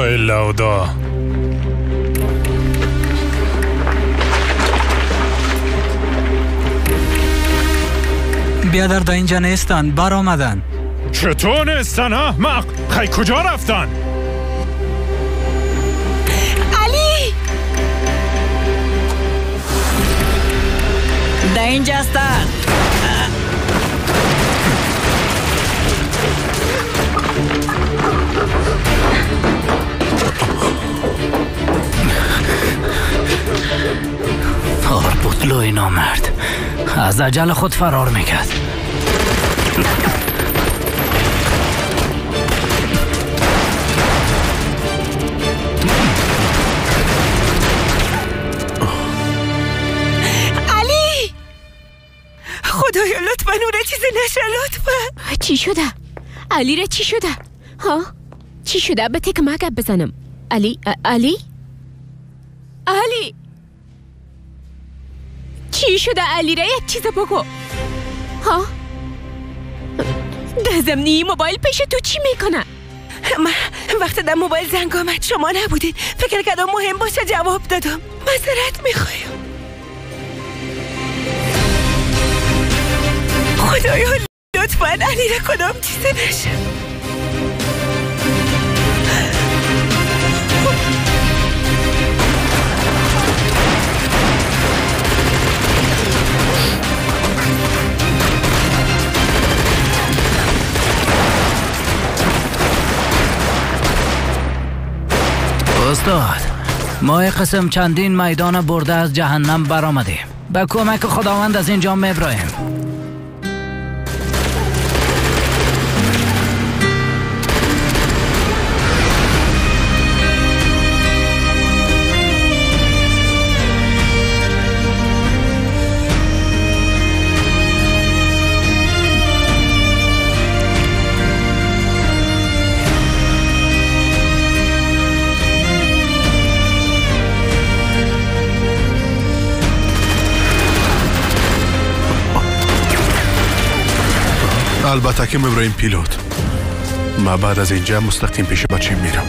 الا الله. بیادر دا اینجا نیستن، بر آمدن. چطور نیستن احمق؟ خی کجا رفتن؟ علی دا اینجا هستن. بطلوی نامرد از اجل خود فرار میکرد. علی خدایا لطفاً اون را چیزی نشه. لطفاً. چی شده؟ علی را چی شده؟ ها؟ چی شده؟ بته که من گپ بزنم. علی چی شده؟ علی را یک چیز بگو. ها؟ ده زمینی موبایل پیش تو چی میکنه؟ من وقتی در موبایل زنگ آمد شما نبودید، فکر کردم مهم باشه جواب دادم. معذرت میخوایم. خدایا لطفاً علی را کدام چیزی نشه. استاد، ما قسم چندین میدان برده از جهنم برآمدیم. به کمک خداوند از اینجا میبراییم. البته که میبریم پیلوت. ما بعد از اینجا مستقیم پیش بچیم میرم.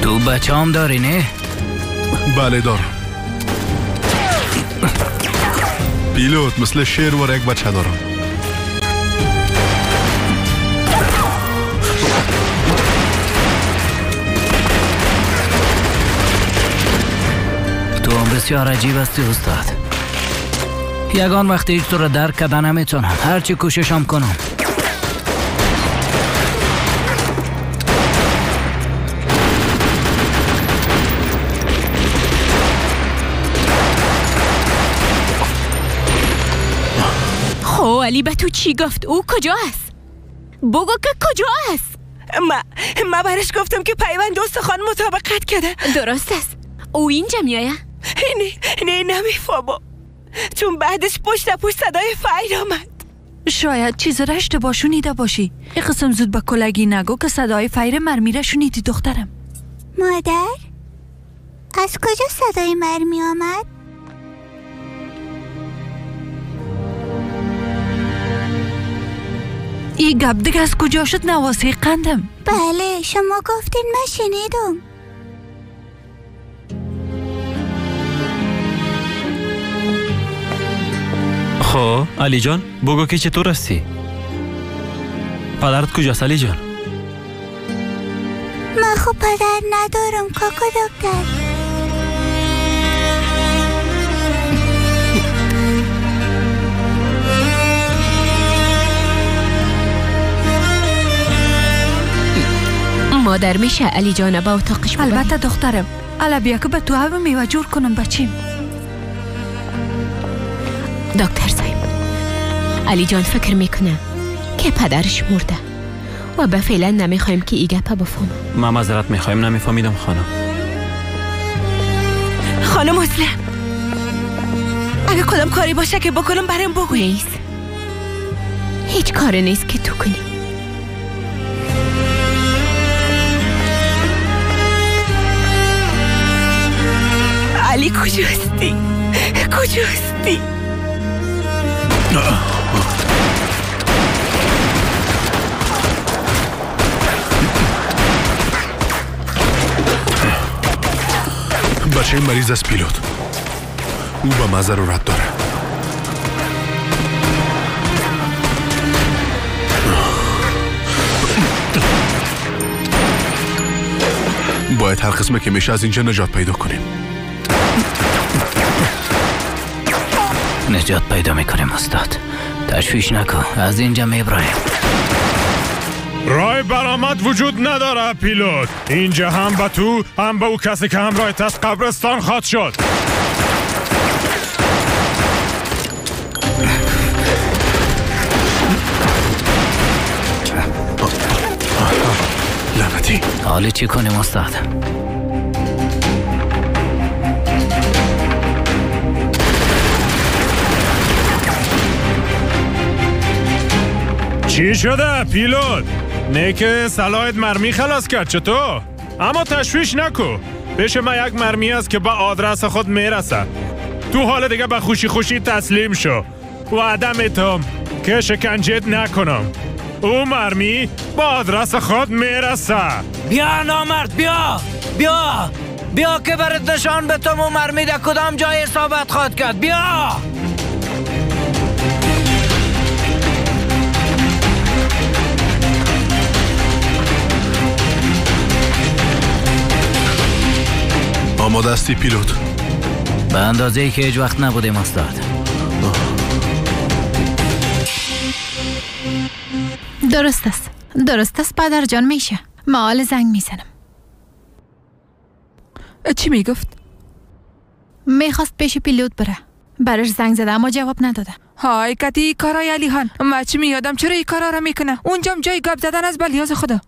تو بچه هم داری نه؟ بله دارم. پیلوت مثل شیر و یک بچه دارم. تو هم بسیار عجیب هستی استاد. یگان وقتی هیچ تو رو درک کردن نمیتونم، هرچی کوششم کنم. خب علی به تو چی گفت؟ او کجا است؟ بگو که کجا است؟ ما برش گفتم که پیوند استخوان مطابقت کرده. درست است. او اینجا میایه؟ نه نمیفهمم، چون بعدش پشت صدای فایر آمد. شاید چیز را اشتباه شنیده باشی. این قسم زود به کلگی نگو که صدای فایر مرمی را شنیدی دخترم. مادر؟ از کجا صدای مرمی آمد؟ این گپ دیگه از کجا شد نواسه قندم؟ بله شما گفتین من شنیدم. خب علی جان بگو که چطور هستی؟ پدرت کجاست علی جان؟ من خب پدر ندارم کاکا دکتر. مادر میشه علی جان با اتاقش ببریم؟ البته دخترم. الا بیا که به تو هم میوه جور کنم بچیم. دکتر صاحب، علی جان فکر میکنه که پدرش مرده و به فعلا نمیخوایم که ای گپه بفهمه. ما معذرت میخوایم، نمیفهمیدم خانم. خانم مسلم، اگه کدام کاری باشه که بکنم برام بگو. نیست، هیچ کاری نیست که تو کنی. علی کجاستی؟ کجاستی؟ بچه مریض از پیلوت. او به مزه رو رد داره. باید هر قسمه که میشه از اینجا نجات پیدا کنیم. نجات پیدا میکنیم استاد. تشویش نکن، از اینجا میبرایم. راه برآمد وجود نداره پیلوت. اینجا هم به تو هم به او کسی که همراهت از قبرستان خواهد شد. لعنتی. حالی چی کنیم استاد؟ چی شده پیلوت؟ نه که سلاحت مرمی خلاص کرد چطور؟ اما تشویش نکو. پیش ما یک مرمی است که به آدرس خود میرسه. تو حال دیگه به خوشی خوشی تسلیم شو. وعده میتم که شکنجت نکنم. او مرمی به آدرس خود میرسه. بیا نامرد، بیا که برات نشان بتم او مرمی در کدام جای اصابت خواهد کرد. بیا آماده استی پیلوت؟ به اندازه ای که هیچ وقت نبودیم استاد. درست است پدر جان. میشه معال زنگ میزنم. چی میگفت؟ میخواست پیش پیلوت بره. برش زنگ زده اما جواب نداده. های کتی کارای علی خان. من چی میادم چرا این کارا را میکنه؟ اونجام جای گپ زدن از بلیاز خدا.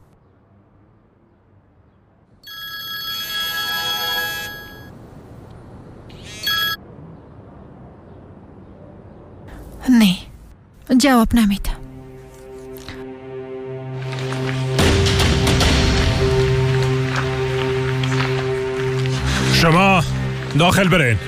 نه جواب نمیده. شما داخل برین.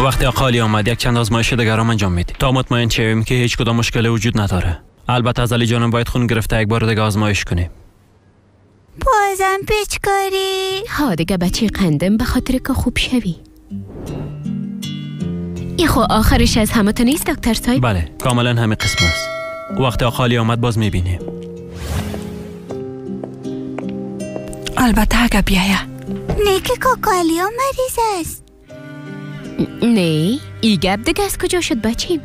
وقتی آقا علی آمد یک چند آزمایش دگرام انجام میدیم تا مطمئن شویم که هیچ کدام مشکلی وجود نداره. البته از علی جانم باید خون گرفته یک بار دیگه آزمایش کنیم. بازم پیچکاری. ها دیگه بچه قندم به خاطر که خوب شوی. ای خو آخرش از همه تا نیست دکتر صاحب؟ بله کاملا همین قسم است. وقتی آقا علی آمد باز میبینیم. البته اگه بیایه. نه که کاکالیا مریض است. نه ای گپ دیگه از کجا شد بچیم؟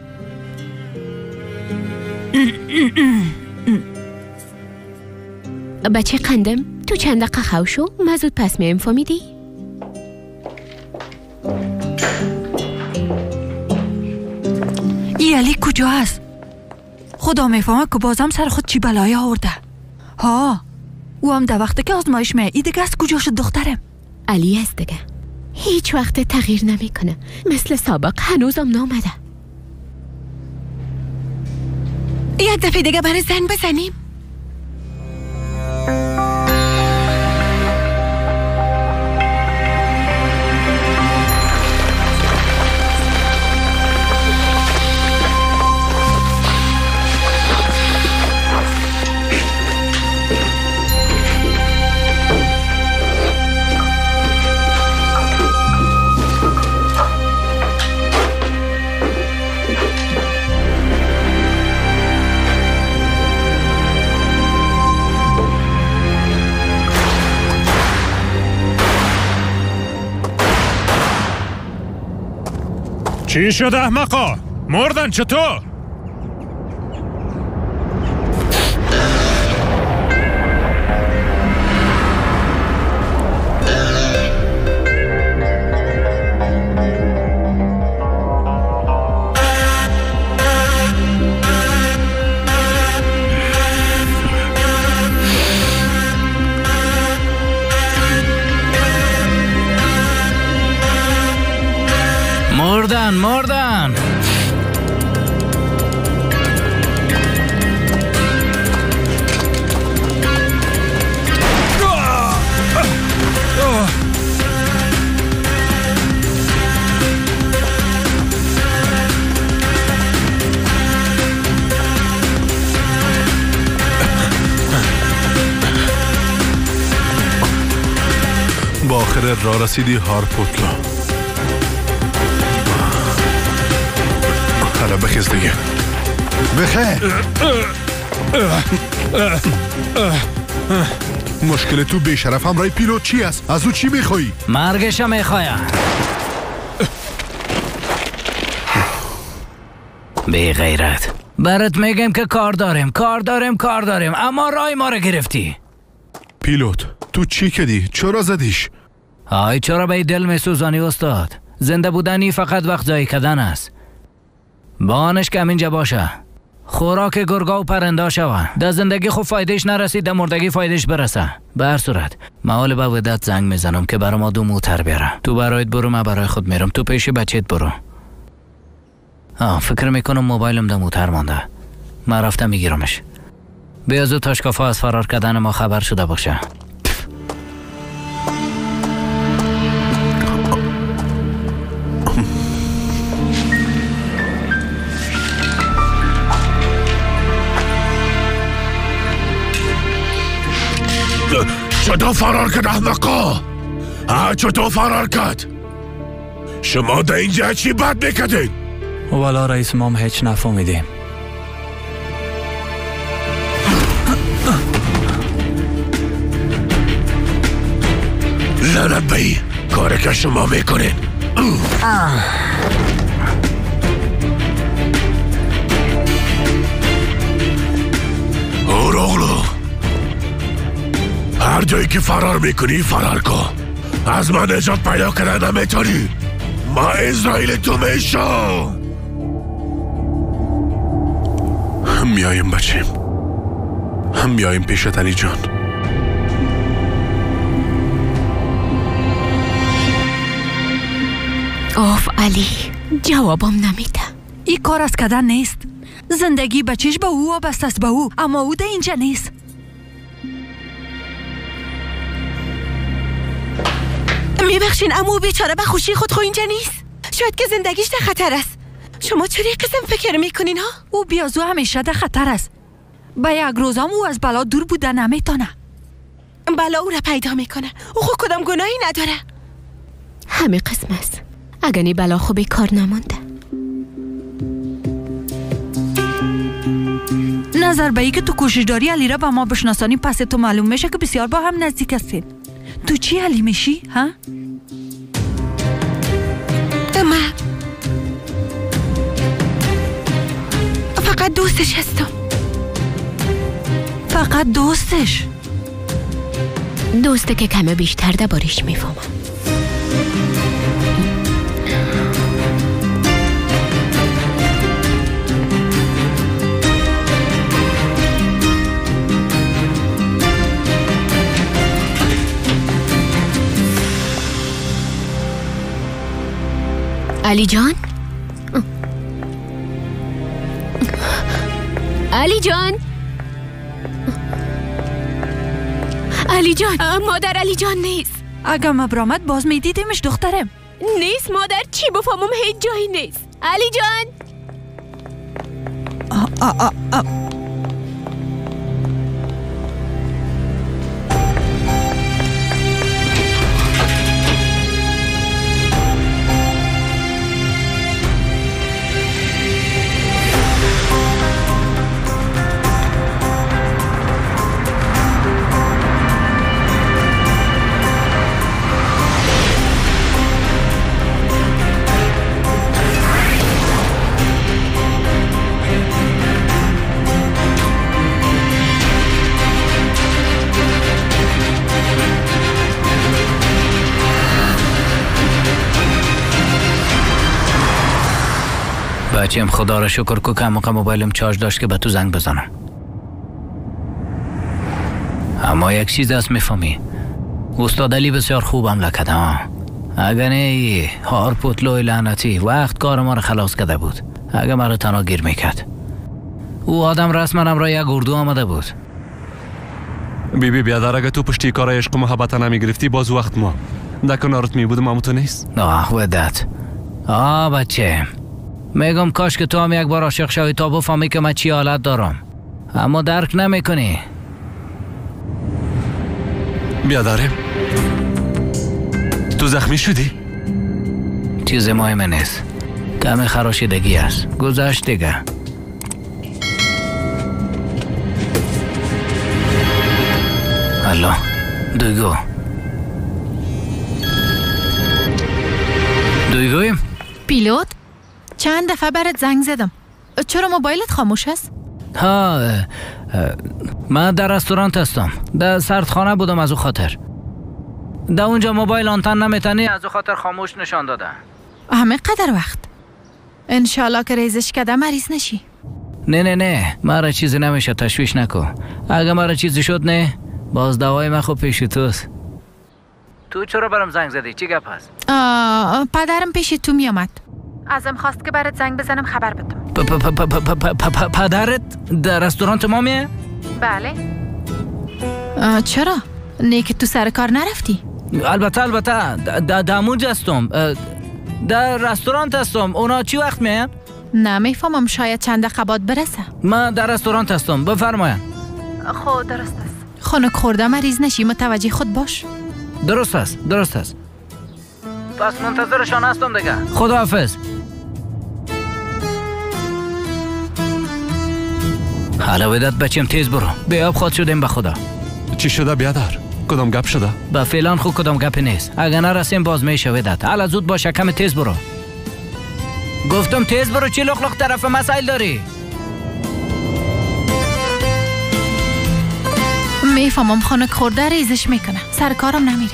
بچه قندم تو چند دقیقه خو شو مزود پس میم فهمیدی؟ ای علی کجا هست؟ خدا میفهمه که بازم سر خود چی بلایی آورده. ها او هم در وقتی که آزمایش می ای دیگه از کجا شد دخترم؟ علی است دیگه هیچ وقت تغییر نمیکنه مثل سابق هنوزم نامده. یک دفعه دیگه برای زنگ بزنیم. چی شد احمقا؟ مردن چطور؟ مردن با آخر راه رسیدی هارپوتلا. حالا بخیز دیگه. بخیر. مشکل تو بیشرف همراه پیلوت چی است؟ از او چی میخوایی؟ مرگش میخوایم. بی غیرت. برات میگم که کار داریم اما رای ما رو گرفتی. پیلوت تو چی کردی؟ چرا زدیش؟ آی چرا به دل میسوزانی استاد؟ زنده بودنی فقط وقت ضایع کردن است. بانش که همینجا باشه. خوراک گرگا و پرنده شوه. در زندگی خوب فایدهش نرسید، در مردگی فایدهش برسه. به هر صورت محال به ودت زنگ میزنم که برای ما 2 موتر بیاره. تو برایت برو، من برای خود میرم. تو پیش بچهت برو. فکر میکنم موبایلم در موتر مانده. من رفتم میگیرمش. بیا زود تاشکافا از فرار کردن ما خبر شده باشه. چطور فرار کرد احمقا؟ چطور فرار کرد؟ شما در اینجا چی بد میکردین؟ والا رئیس ما هم هیچ نفهمیدیم. لعنت بی کاری که شما میکنین. اوراغلو هر جایی که فرار میکنی فرار کن. از من نجات پیدا کردن نمیتونی. ما اسرائیل تو میشم. میاییم بچیم. میاییم پیشت علی جان. آف علی جوابم نمیده. این کار از کردن نیست. زندگی بچهش به او وابسته است به او، اما او در اینجا نیست. میبخشین اما او بیچاره به خوشی خود خو اینجا نیست. شاید که زندگیش در خطر است. شما چرا قسم فکر میکنین ها؟ او بیازو همیشه در خطر است. به یک روزام او از بلا دور بودن نمیتونه. بلا او را پیدا میکنه. او خود کدام گناهی نداره. همه قسم است. اگر نی بلا خوبی کار نمانده. نظر به ای که تو کوشش داری علی را با ما بشناسانی، پس تو معلوم میشه که بسیار با هم نزدیک هستین. تو چی علی میشی؟ ها؟ من فقط دوستش هستم. فقط دوستش؟ دوسته که کمه بیشتر دربارش میفهمم. علی جان؟ علی جان؟ علی جان؟ مادر علی جان نیست. اگه ما برامد باز میدیدیمش دخترم. نیست مادر، چی بفهمم هیچ جایی نیست. علی جان؟ بچیم خدا را شکر که کم موقع موبایلم چارج داشت که به تو زنگ بزنم. اما یک چیز هست میفهمی، استاد علی بسیار خوب حمله کرده. اگه نه هارپوتلوی لعنتی وقت کار ما رو خلاص کرده بود. اگه ما رو تنها گیر میکرد. او آدم رسما را یک اردو آمده بود. بیبی بیادر اگه تو پشتی کار عشق و محبت نمیگرفتی باز وقت ما در کنارت می بودم اما تو نیست. ودت بچه میگم کاش که تو هم یک بار عاشق شوی تا بفهمی که من چی حالت دارم، اما درک نمیکنی. بیادره تو زخمی شدی؟ چیز مهم نیست، کم خراشیدگی است، گذشت دیگه. الو دویگویم پیلوت چند دفعه برات زنگ زدم، چرا موبایلت خاموش است؟ من در رستوران هستم، در سردخانه بودم، از او خاطر در اونجا موبایل آنتن نمیتنی، از او خاطر خاموش نشان داده. همه قدر وقت انشالله که ریزش کده مریض نشی. نه مرا چیزی نمیشه، تشویش نکو. اگه مرا چیزی شد نه باز دوای من خوب پیش توست. تو چرا برام زنگ زدی؟ چی گپ هست؟ پدرم پیش تو میامد، ازم خواست که برات زنگ بزنم خبر بدم. پدرت در رستوران ما میه؟ بله. چرا؟ نه که تو سر کار نرفتی؟ البته در موج هستم، در رستوران هستم. اونا چی وقت میان؟ نمیفهمم، شاید چند دقیقه بعد برسه. من در رستوران هستم، بفرمایید. خب درست است. خنک خورده مریض نشی، متوجه خود باش. درست است پس منتظرشان هستم دیگه. خداحافظ. حالا ودت بچیم تیز برو، بیاب خود شدیم به خدا. چی شده بیادر؟ کدام گپ شده؟ با فعلا خود کدام گپی نیست، اگه نرسیم باز میشه ودت. حالا زود باشه، کم تیز برو. گفتم تیز برو، چی لخ طرف مسائل داری؟ میفهمم خنک خورده ریزش میکنه، سر کارم نمیره.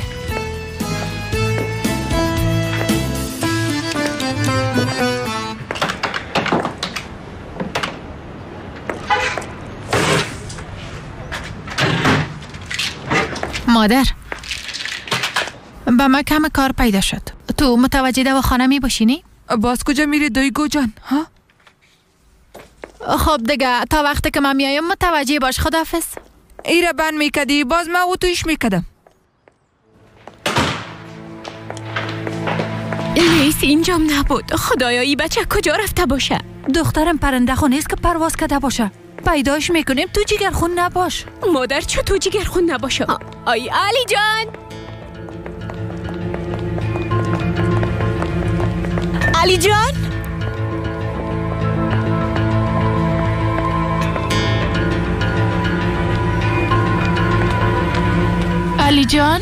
مادر با ما کم کار پیدا شد، تو متوجه دواخانه می باشینی؟ باز کجا میری دویگو جان؟ ها؟ خب دیگه تا وقتی که من میایم متوجه باش. خداحافظ. ایره بند میکدی باز من او تویش میکدم. لیس اینجام نبود. خدایا ای بچه کجا رفته باشه؟ دخترم پرنده خون نیست که پرواز کرده باشه، پیداش میکنیم. تو جگرخون نباش. مادر چطور جگرخون نباشه؟ آی علی جان، علی جان، علی جان.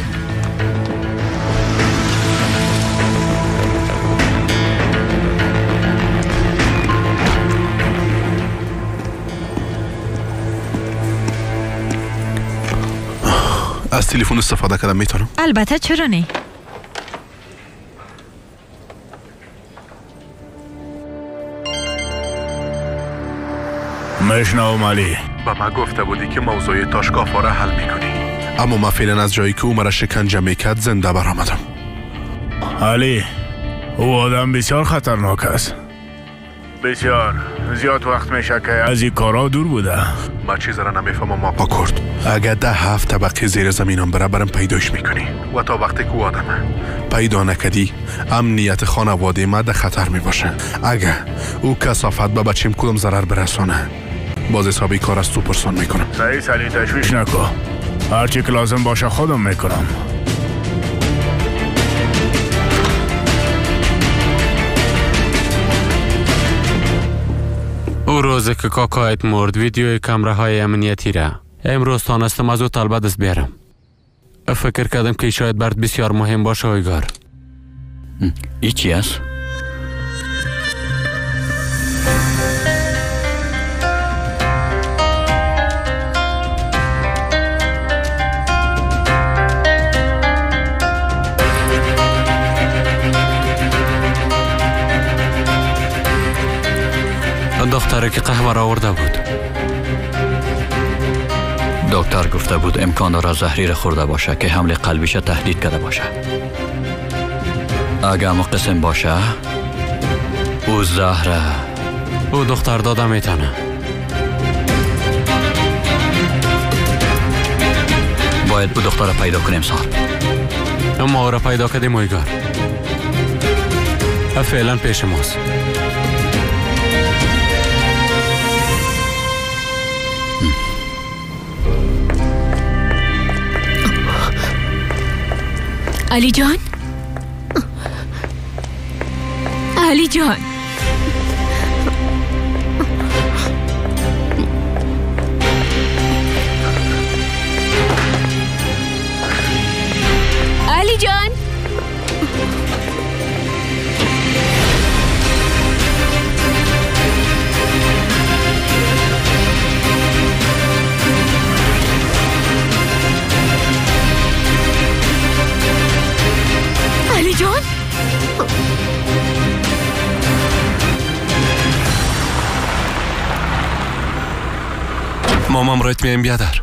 از تلفن استفاده کردم میتونم؟ البته، چرا نه؟ مشنوم علی، با من گفته بودی که موضوع تاشکافا را حل میکنی، اما من فعلا از جایی که او مرا شکنجه میکرد زنده برآمدم. علی، او آدم بسیار خطرناک است، بسیار زیاد وقت میشه که از این کارا دور بوده. من چیز را نمیفهمم آقا کرد. اگر 10 طبقه زیر زمینم برم پیداش میکنی و تا وقتی که او آدمه پیدا نکدی امنیت خانواده ما در خطر میباشه. اگر او کثافت به بچیم کدام ضرر برسانه باز حسابی کار از تو پرسان میکنم. رئیس علی تشویش نکن، هرچی که لازم باشه خودم میکنم. او روزی که کاکایت مرد ویدیوی کامره های امنیتی را امروز تانستم از او طلب دست بیارم. فکر کردم که شاید برات بسیار مهم باشه ایگار. ای چی است؟ دختره که قهوه را آورده بود. دکتر گفته بود امکان داره زهری را خورده باشه که حمله قلبیش تهدید کرده باشه. اگه همه قسم باشه او زهره او دختر داده میتونه. باید او دختر پیدا کنیم سار. اما او را پیدا کردیم اویگار. فعلا پیش ماست. علی جان، علی جان، علی جان، علی جان. مامام رایت میایم بیادر.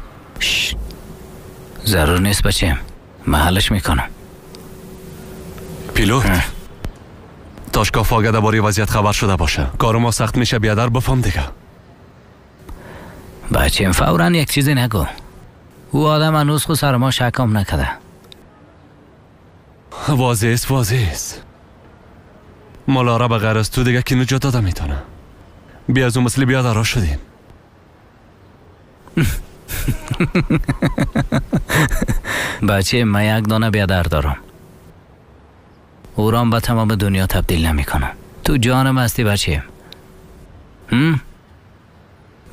ضرور نیست بچیم، محلش میکنم. پیلوت تاشکاف آگه درباره وضعیت خبر شده باشه. کار ما سخت میشه بیادر، بفهم دیگه. بچیم فوراً یک چیزی نگو. او آدم هنوز خود سر ما شکم نکده. واضح است. مالارا به غیر از تو دیگه کی نجات داده میتونه. بیا از اون مثل بیادرها شدیم. بچه من یک دانه بیادر دارم. او رام به تمام دنیا تبدیل نمی کنم. تو جانم هستی بچه.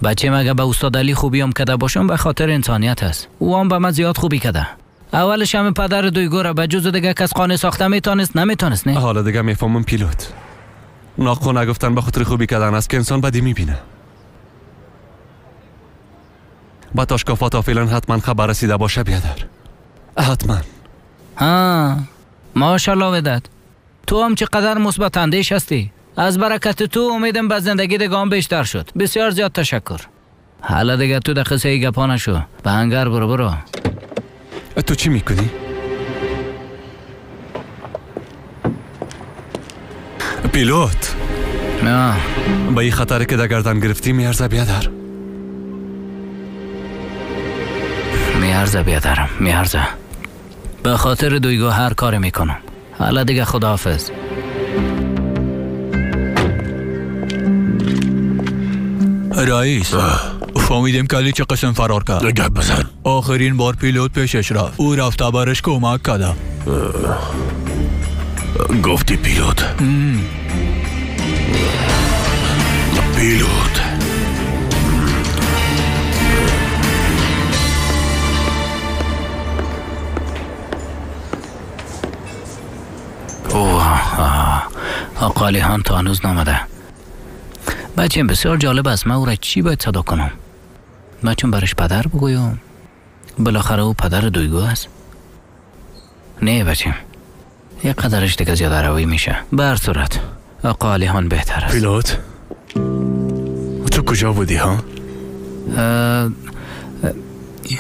بچه مگه به استاد علی خوبی هم کده باشم به خاطر انسانیت هست. او هم به من زیاد خوبی کده. اولش همه پدر دویگو را به جز دیگه کس خانه ساخته میتونست نمیتونست نه؟ حالا دیگه میفهمم پیلوت. ناخو نگفتن به خاطر خوبی کردن است که انسان بدی میبینه. با تاشکافات فعلا حتما خبر رسیده باشه بیادر. حتما. ماشاءالله وداد. تو هم چقدر مثبت اندیش هستی. از برکت تو امیدم به زندگی دیگه هم بیشتر شد. بسیار زیاد تشکر. حالا دیگه تو دقیقه ای گپا نشو. به هنگر برو. تو چی میکنی؟ پیلوت با این خطری که در گردن گرفتی میارزه بیادر؟ میارزه بیادرم، میارزه. به خاطر دویگو هر کاری میکنم. حالا دیگه خداحافظ. رئیس فهمیدیم که علی چه قسم فرار کرد. گپ بزن. آخرین بار پیلوت پیشش رفت. او رفته برش کمک کرده. گفتی پیلوت؟ پیلوت آقا علیحان تا هنوز نامده. بچیم بسیار جالب است. من او را چی باید صدا کنم؟ بچون برش پدر بگویم؟ بالاخره او پدر دویگو است. نه بچیم یک قدرش دیگه زیاده روی میشه. بر صورت آقا علیحان بهتر است. پیلوت تو کجا بودی ها؟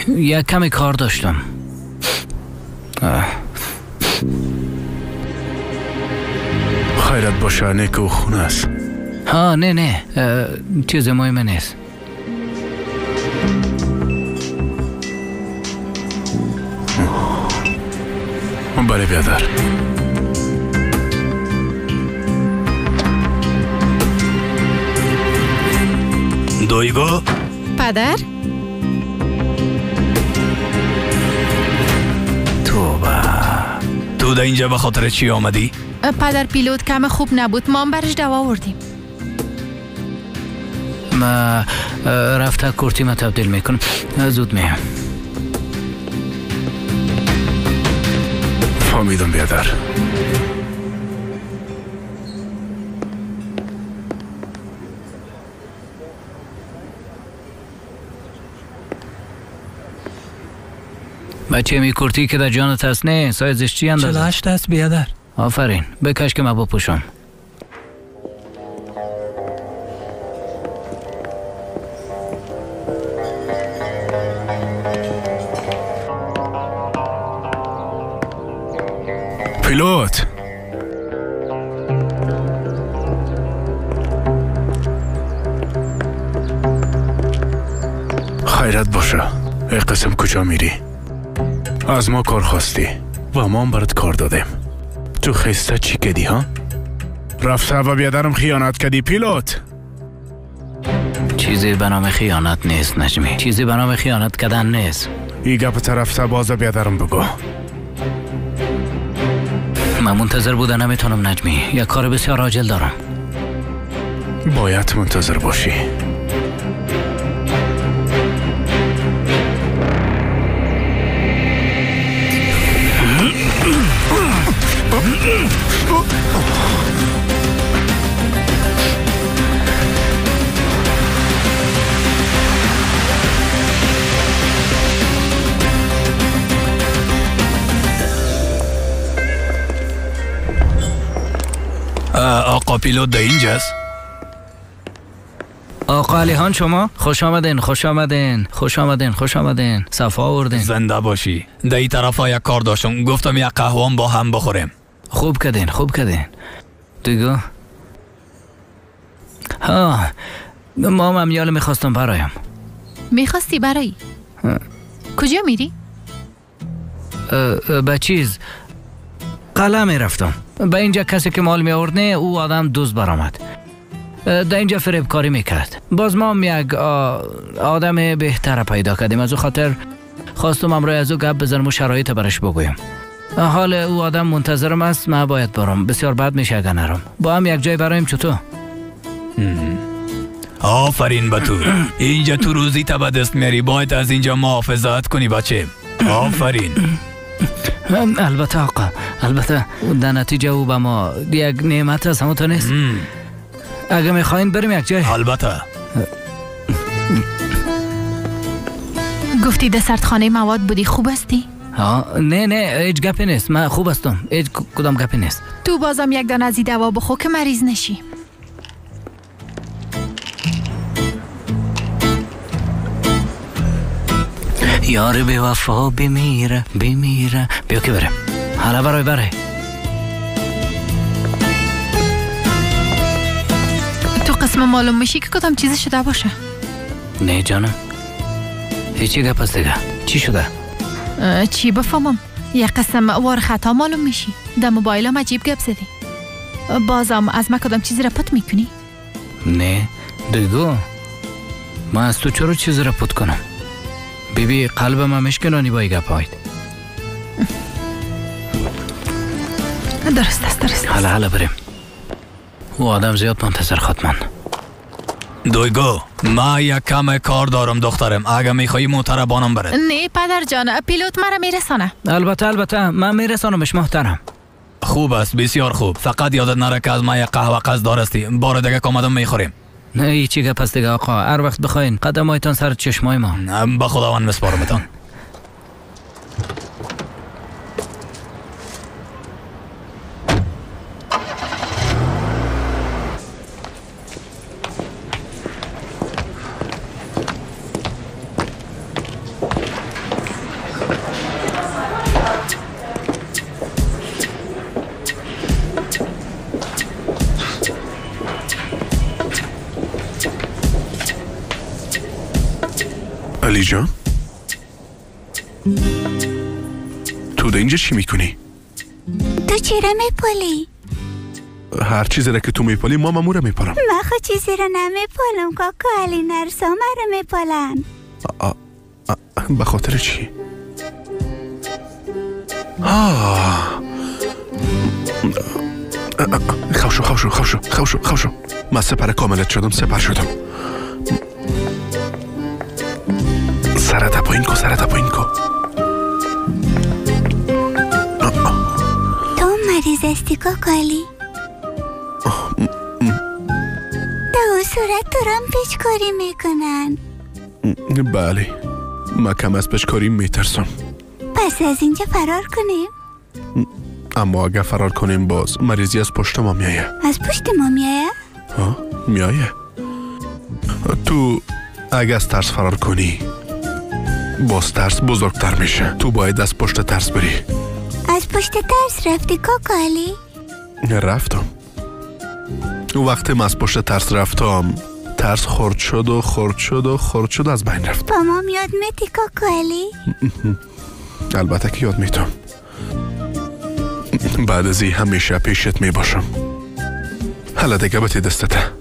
یک کمی کار داشتم. خیرت باشه نیک و خونه است. نه چیز مهمه نیست. بله بیادر. دویگو پدر؟ تو در اینجا به خاطر چی آمدی؟ پدر پیلوت کم خوب نبود. ما هم برش دوا آوردیم. ما رفته کورتی ما تبدیل میکنم. زود میام. فهمیدم بیادر. بچه می کورتی که در جانت هست نه سایزش چی اندازه؟ 48 است بیادر. آفرین بکش که ما بپوشم. پیلوت خیرت باشه. ای قسم کجا میری؟ از ما کار خواستی و ما هم برات کار دادیم. تو خسته چی کردی ها؟ رفته و بیادرم خیانت کردی پیلوت. چیزی به نام خیانت نیست نجمی، چیزی به نام خیانت کردن نیست. ای گپ طرفته باز بیادرم بگو. من منتظر بودن نمیتونم نجمی، یک کار بسیار عاجل دارم. باید منتظر باشی. آقا پیلوت ده اینجاست؟ آقا علیحان شما؟ خوش آمدین خوش آمدین خوش آمدین خوش آمدین. صفا آوردین. زنده باشی. ده ای طرف ها یک کار داشتم، گفتم یک قهوه با هم بخوریم. خوب کردین خوب کردین. دیگه ها ما امیال میخواستم برایم. میخواستی برایی؟ کجا میری؟ به چیز قلعه میرفتم. به اینجا کسی که مال میآورد نه، او آدم دوست برآمد. در اینجا فریبکاری میکرد. باز ما یک آدم بهتر پیدا کردیم، از او خاطر خواستم امروز از او گپ بزنم و شرایط برش بگویم. حال او آدم منتظرم است، من باید برم. بسیار بد میشه اگر نرم. با هم یک جای برایم چطور؟ آفرین به تو. اینجا تو روزی تا به دست میاری، باید از اینجا محافظت کنی بچه. آفرین. البته آقا، البته در نتیجه او به ما یک نعمت است، همون تو نیست؟ اگه میخواین بریم یک جای. البته. گفتی در سردخانه مواد بودی، خوب هستی؟ نه هیچ گپی نیست، من خوب هستم، هیچ کدام گپی نیست. تو بازم یک دانه از این دوا بخور که مریض نشی. یار بی وفا بمیره بیا که بریم. حالا برای تو قسم معلوم میشی که کدام چیزی شده باشه. نه جانم، هیچی گپ است دیگه. چی شده؟ چی بفهمم؟ یک قسم وار خطا معلوم میشی. در موبایلم عجیب گپ زدی. بازم از من کدام چیزی را پت میکنی؟ نه دیگه من از تو چرا چیزی را پت کنم؟ بیبی قلب من مشکنانی با ای گپ هاید. درست است. حالا بریم. او آدم زیاد منتظر خود من. دویگو ما یک کم کار دارم دخترم، اگه میخوایی موتر بانم برد. نه پدر جان، پیلوت مرا میرسانه. البته من میرسانمش محترم. خوب است، بسیار خوب. فقط یادت نره که از ما یک قهوه قصد هستی. بار دیگه کامدم میخوریم. نه هیچی گپ است دیگه آقا. هر وقت بخواین قدمایتان سر چشمای ما. به خداوند مسپارمتان. علی جان، تو ده اینجا چی میکنی؟ تو چرا میپالی؟ هر چیزی را که تو میپالی ما مامورا میپالم. من خود چیزی را نمیپالم کاکا علی، نرسا مرا میپالن. به خاطر چی؟ خوشو من سپر کاملت شدم. سرت پایین کو. تو مریض استی کاکا علی؟ تو صورت تو رم پیچکاری میکنن. بله، من کم از پیچکاری میترسم. پس از اینجا فرار کنیم؟ اما اگه فرار کنیم باز مریضی از پشت ما میایه. از پشت ما میایه؟ میایه. تو اگه از ترس فرار کنی باز ترس بزرگتر میشه. تو باید از پشت ترس بری. از پشت ترس رفتی کاکا علی؟ رفتم. وقتی من از پشت ترس رفتم ترس خرد شد و خرد شد و خرد شد از بین رفت. با ما یاد میتی کاکا علی؟ البته که یاد میتم. بعد از این همیشه پیشت میباشم. حالا دیگه بتی دستته.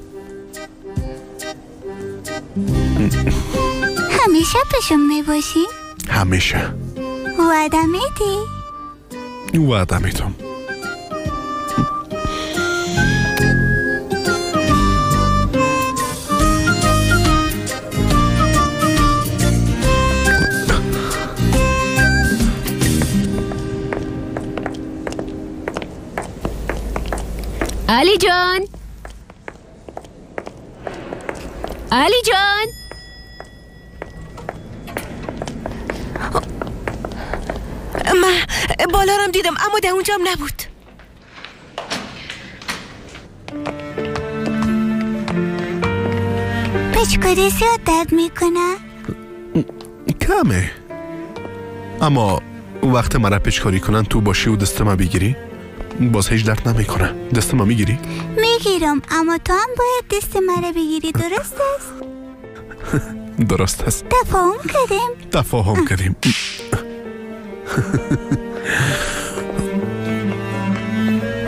همیشه پیشم میباشی؟ همیشه. وعده میدی؟ وعده میتم. علی جان، علی جان، من بالا رم دیدم اما ده اونجام نبود. پیچکاری زیاد درد میکنه؟ کمه، اما وقت مرا پیچکاری کنن تو باشی و دست ما بگیری باز هیچ درد نمیکنه. دست ما میگیری؟ میگیرم، اما تو هم باید دست مرا بگیری. درست است؟ درست است. تفاهم کردیم.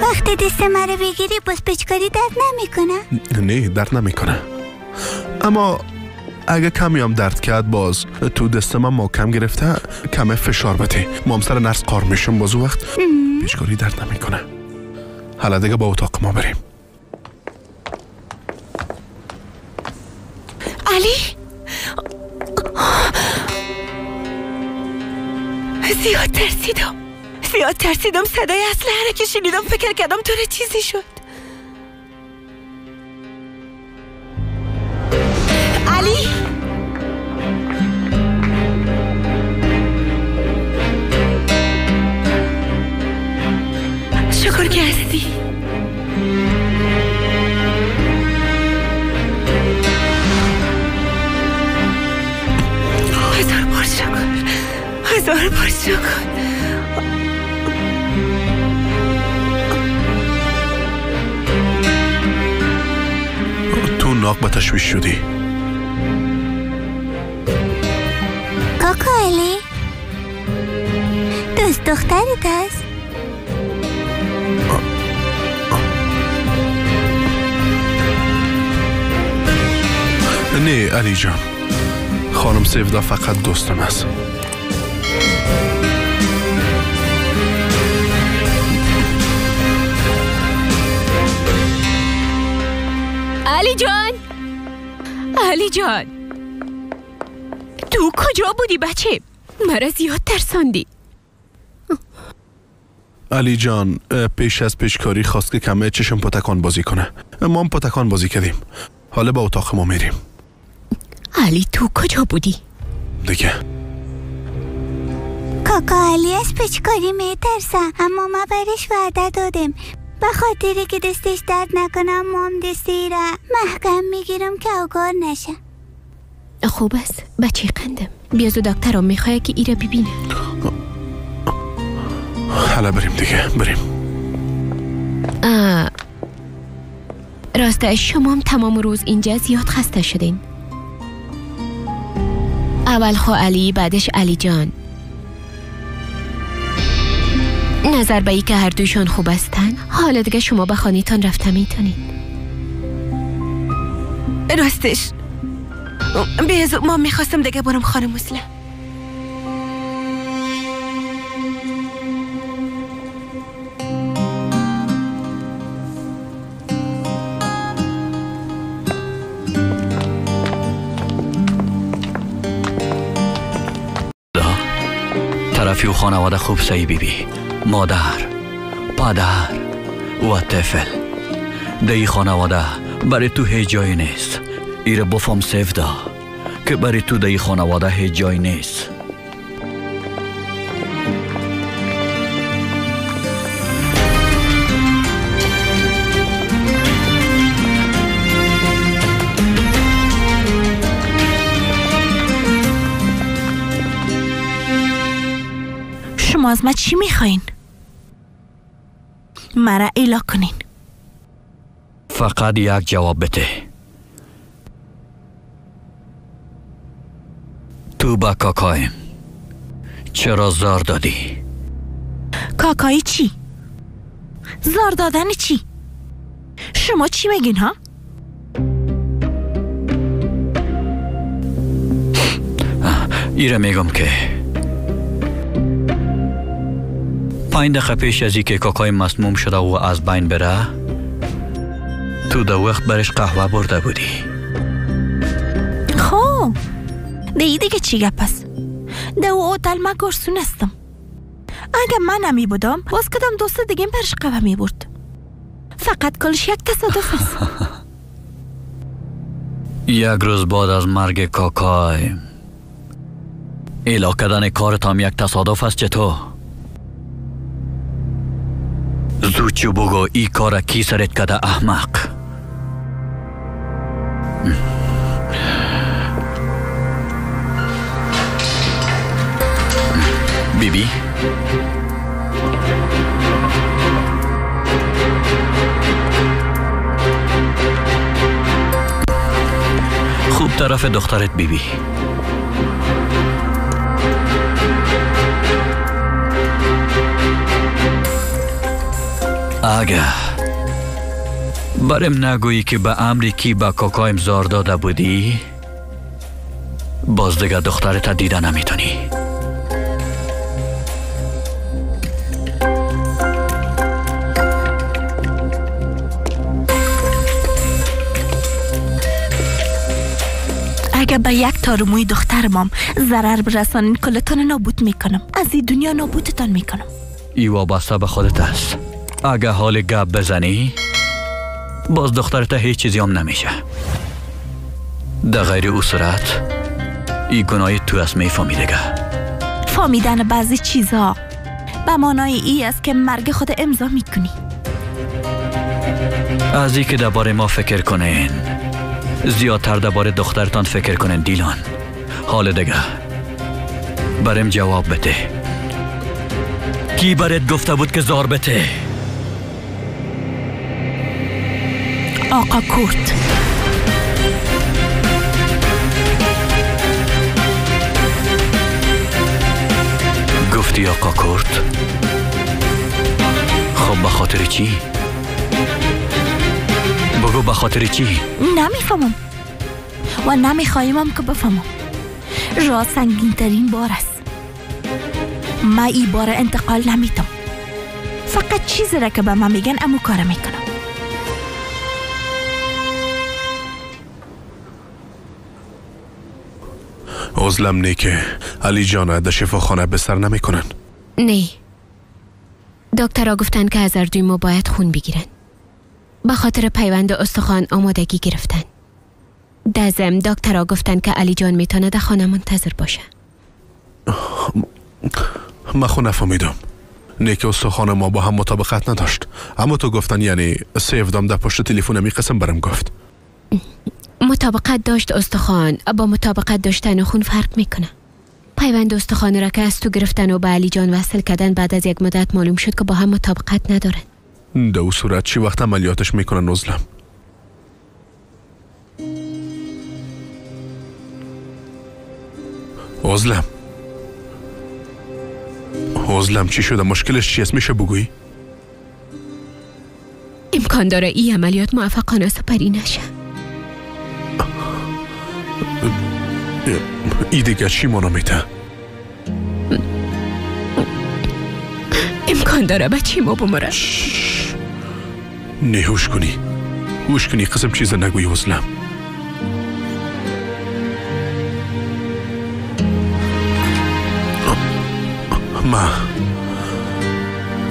وقتی دست مرا بگیری باز پیچکاری درد نمیکنه؟ نه درد نمیکنه، اما اگه کمی هم درد کرد باز تو دست من محکم گرفته کمه فشار بده مام سر نرس قار میشم باز وقت پیچکاری درد نمیکنه. حالا دیگه با اتاق ما بریم. علی زیاد ترسیدم صدای اسلحه که شنیدم فکر کردم تو چیزی شد. علی شکر که هستی. هزار بار شکر. تو ناق به تشویش شدی. کاکا علی دوست دخترت هست؟ نه علی جان، خانم سیفدا فقط دوستم است. علی جان تو کجا بودی بچه؟ مرا زیاد ترساندی. علی جان پیش از پیشکاری خواست که کمه چشم پتکان بازی کنه. ما هم پتکان بازی کردیم. حالا با اتاق ما میریم. علی تو کجا بودی؟ دیگه کاکا علی از پیچکاری میترسه، اما ما برش وعده دادیم به خاطری که دستش درد نکنم مام دستی را محکم میگیرم که آگار نشه. خوب است بچه قندم، بیا زود دکترم میخواه که ایره ببینه. حالا بریم دیگه بریم. راسته شما هم تمام روز اینجا زیاد خسته شدین. اول خو علی بعدش علی جان. نظر به ای که هر دوشان خوب هستن حالا دیگه شما به خانیتان رفته میتونید. راستش بیزو ما میخواستم دیگه برم خانه مسلم. طرفی و خانواده خوب سعی بیبی، مادر، پدر و طفل. دی خانواده برای تو هیچ جایی نیست. ایره بفهم سیفدا که برای تو دی خانواده هیچ جایی نیست. شما از ما چی میخواین؟ مرا الا کنین. فقط یک جواب بده. تو با کاکایم چرا زار دادی؟ کاکایی چی؟ زار دادن چی؟ شما چی میگین ها؟ ایره میگم که 5 دقیقه پیش از که کاکای مسموم شده و از بین بره تو در وقت برش قهوه برده بودی. خب دیگه چی گپ است؟ در او اوتل ما گرسون هستم. اگه من نمی بودم باز کدام دوست دیگه برش قهوه می برد. فقط کلش یک تصادف است. یک روز بعد از مرگ کاکای اعلام کردن کارت هم یک تصادف است. چطور؟ زود بگو ای کار کی سرت کرده احمق؟ بیبی خوب طرف دخترت بیبی. اگه برم نگویی که به امری کی با کاکایم زار داده بودی باز دیگه دخترت دیده نمیتونی. اگه به یک تارموی دخترمام ضرر برسانین کلتان نابود میکنم. از این دنیا نابودتان میکنم. ای وابسته به خودت است. اگه حال گپ بزنی باز دخترت هیچ چیزی هم نمیشه. در غیر او صورت ای گناه تو است میفهمیدگه. فهمیدن بعضی چیزها به معنای ای است که مرگ خود امضا میکنی. از ای که درباره ما فکر کنین زیادتر درباره دخترتان فکر کنین. دیلان حال دیگه برم جواب بده. کی برات گفته بود که زار بته؟ آقا کورت. گفتی آقا کورت؟ خب به خاطر چی؟ بگو به خاطر چی؟ نمیفهمم و نمیخوایمم که بفهمم. راه سنگین ترین بار است. ما ای بار انتقال نمیتم. فقط چیزی را که به من میگن امو کار میکنم. عزلم نه که علی جان در شفاخانه بستر نمیکنن. نه، دکترها گفتن که از اردوی ما باید خون بگیرن. به خاطر پیوند استخوان آمادگی گرفتن. در ضمن دکترها گفتن که علی جان میتونه در خانه منتظر باشه. من خود نفهمیدم. نه که استخوان ما با هم مطابقت نداشت. اما تو گفتن یعنی سیفدام در پشت تلفن می قسم برم گفت. مطابقت داشت استخوان با مطابقت داشتن خون فرق میکنه. پیوند استخوان را که از تو گرفتن و به علی جان وصل کردن بعد از یک مدت معلوم شد که با هم مطابقت ندارن. در او صورت چی وقت عملیاتش میکنن عزلم؟ عزلم چی شده؟ مشکلش چی است؟ میشه بگویی؟ امکان داره این عملیات موفقانه سپری نشه. ای دیگه چی مانا میته؟ امکان داره بچی ما بمره. نه هوش کنی قسم چیز نگوی عزلم.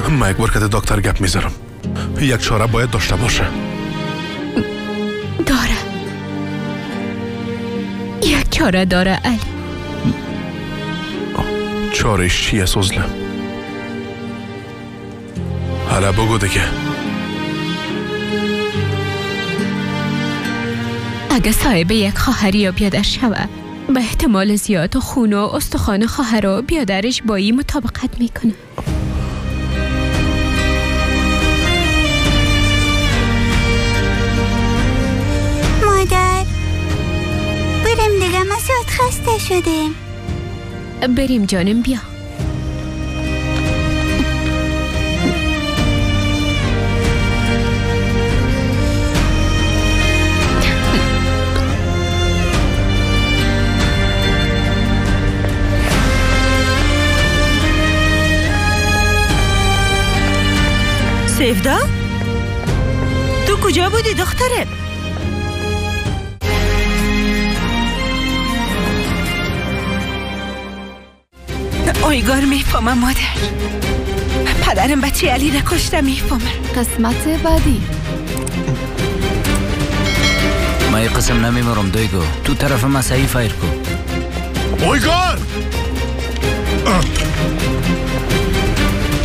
ما یک بار که دکتر گپ میذارم. یک چاره باید داشته باشه. داره. یک چاره داره علی. چارهش چی است عزلم؟ حالا بگو دیگه. اگه صاحب یک خواهری یا بیادر شوه به احتمال زیاد خون و استخوان خواهر و بیادرش با این مطابقت میکنه. مادر برم دیگه، ما زیاد خسته شدیم. بریم جانم بیا. سیفدا؟ تو کجا بودی دخترم؟ آیگار میفهمم مادر. پدرم بچه علی را کشته میفهمم. قسمت بعدی. ما یه قسم نمیمرم دویگو. تو طرف مسایی فایر کو. آیگار!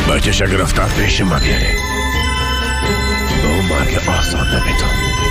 بچه شگرفتر پیش ما بیاره. به اون مرگ آسان نمیتون.